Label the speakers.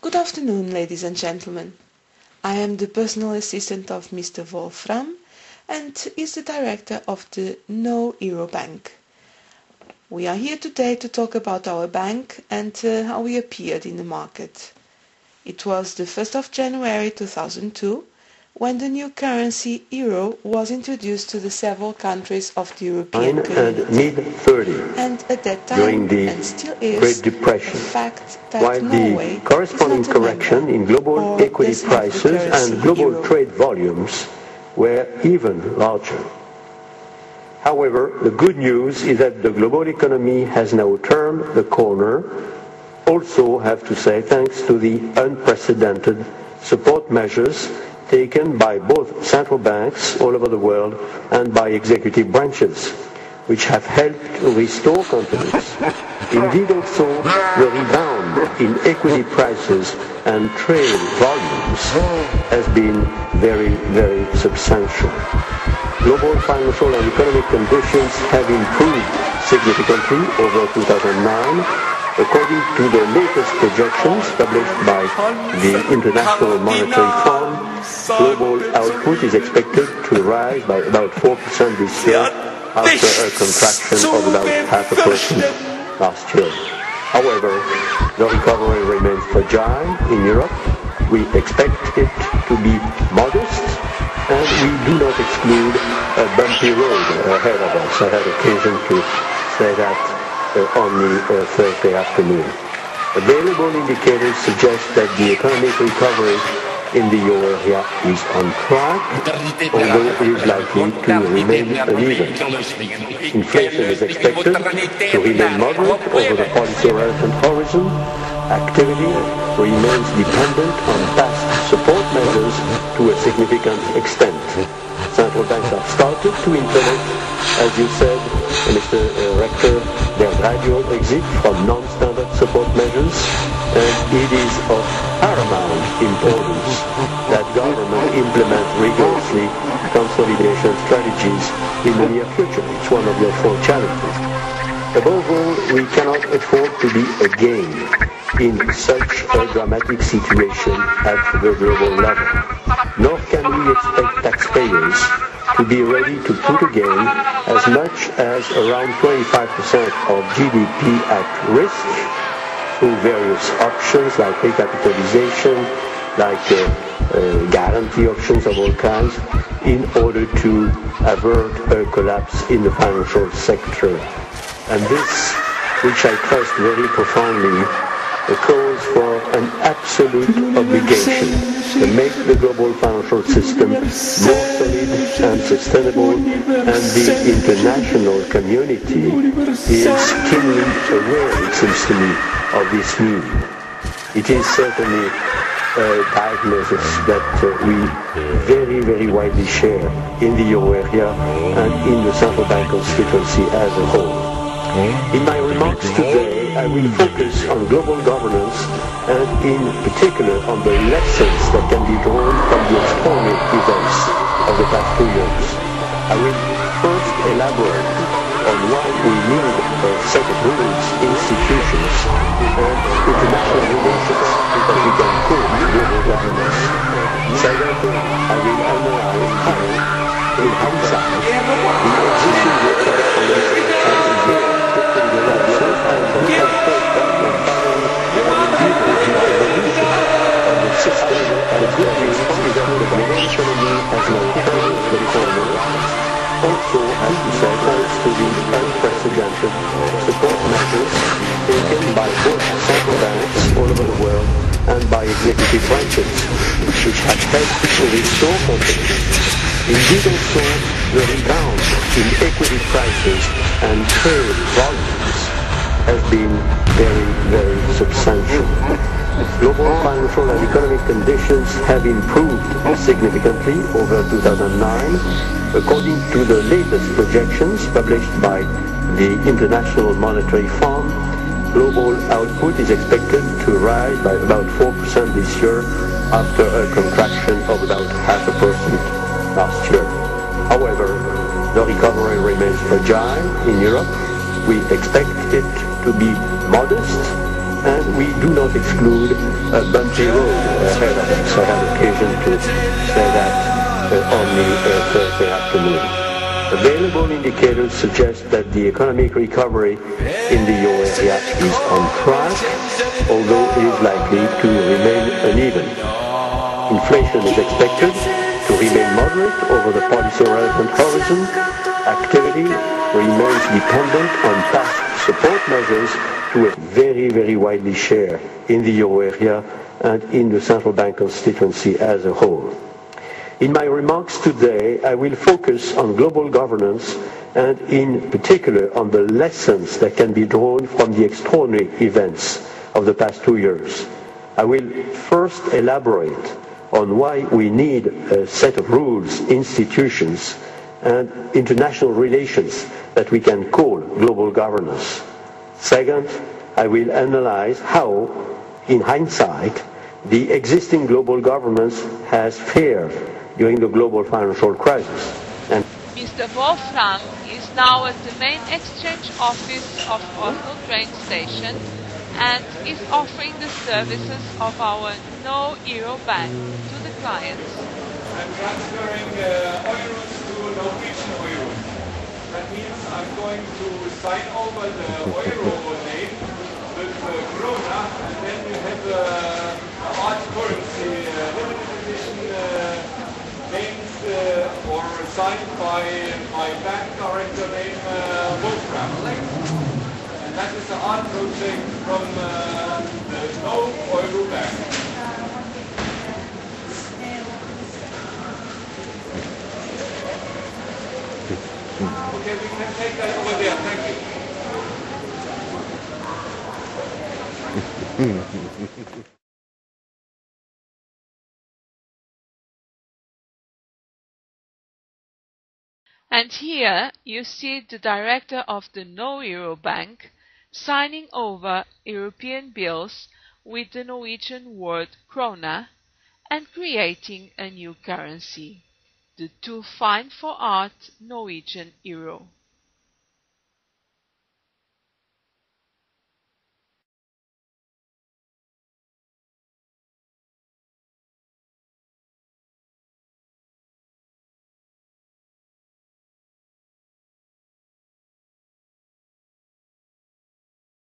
Speaker 1: Good afternoon, ladies and gentlemen. I am the personal assistant of Mr. Wolfram and is the director of the No Euro Bank. We are here today to talk about our bank and how we appeared in the market. It was the 1st of January 2002 when the new currency euro was introduced to the several countries of the European Community.
Speaker 2: And mid-30s,
Speaker 1: And at that time,
Speaker 2: during the
Speaker 1: and still is,
Speaker 2: Great Depression,
Speaker 1: the fact that
Speaker 2: while
Speaker 1: Norway
Speaker 2: the corresponding
Speaker 1: is not a
Speaker 2: correction
Speaker 1: member
Speaker 2: in global
Speaker 1: or
Speaker 2: equity
Speaker 1: does have the
Speaker 2: prices
Speaker 1: currency
Speaker 2: and global
Speaker 1: euro.
Speaker 2: trade volumes were even larger. However, the good news is that the global economy has now turned the corner, also have to say thanks to the unprecedented support measures taken by both central banks all over the world and by executive branches, which have helped restore confidence. Indeed also, the rebound in equity prices and trade volumes has been very, very substantial. Global financial and economic conditions have improved significantly over 2009, according to the latest projections published by the International Monetary Fund. Global output is expected to rise by about 4% this year after a contraction of about 0.5% last year. However, the recovery remains fragile in Europe. We expect it to be modest, and we do not exclude a bumpy road ahead of us. I had occasion to say that on the Thursday afternoon. Available indicators suggest that the economic recovery in the euro area is on track, although it is likely to remain uneven. Inflation is expected to remain moderate over the policy-relevant horizon. Activity remains dependent on past support measures to a significant extent. Central banks have started to implement, as you said, Mr. Rector, their gradual exit from non-standard support measures, and it is of paramount importance that government implement rigorously consolidation strategies in the near future. It's one of your four challenges. Above all, we cannot afford to be again in such a dramatic situation at the global level. Nor can we expect taxpayers to be ready to put again as much as around 25% of GDP at risk through various options like recapitalization, like guarantee options of all kinds, in order to avert a collapse in the financial sector. And this, which I trust very profoundly, calls for an absolute obligation to make the global financial system more solid and sustainable, and the international community is keenly aware, it seems to me, of this need. It is certainly a diagnosis that we very, very widely share in the euro area and in the central bank constituency as a whole. In my remarks today, I will focus on global governance and in particular on the lessons that can be drawn from the extraordinary events of the past 2 years. I will first elaborate on why we need a set of rules, institutions, and international relations that we can call global governance. Second, I will analyze how, in hindsight, the existing correspondence also has to say thanks to the unprecedented support measures taken by both central banks all over the world and by executive branches, which have helped to restore confidence. Indeed also, the rebound in equity prices and trade volumes has been very, very substantial. Global financial and economic conditions have improved significantly over 2009, according to the latest projections published by the International Monetary Fund. Global output is expected to rise by about 4% this year after a contraction of about 0.5% last year. However, the recovery remains fragile in Europe. We expect it to be modest, and we do not exclude a bumpy road ahead of us. I had occasion to say that only Thursday afternoon. Available indicators suggest that the economic recovery in the euro area is on track, although it is likely to remain uneven. Inflation is expected to remain moderate over the policy-relevant horizon. Activity remains dependent on past support measures to a very, very widely share in the euro area and in the central bank constituency as a whole. In my remarks today, I will focus on global governance and in particular on the lessons that can be drawn from the extraordinary events of the past 2 years. I will first elaborate on why we need a set of rules, institutions, and international relations that we can call global governance. Second, I will analyze how, in hindsight, the existing global governance has fared during the global financial crisis. And
Speaker 3: Mr. Wolfram is now at the main exchange office of Oslo train station and is offering the services of our No Euro Bank to the clients.
Speaker 4: I'm transferring euros to Norwegian euros. That means I'm going to sign over the euro name with krona, and then you have the hard currency limited edition names or signed by my bank director named Wolfram. And that is a art project from the No Euro Bank. Okay, we can take that over there. Thank you.
Speaker 3: And here you see the director of the No Euro Bank signing over European bills with the Norwegian word krona and creating a new currency, the 2fine4art Norwegian euro.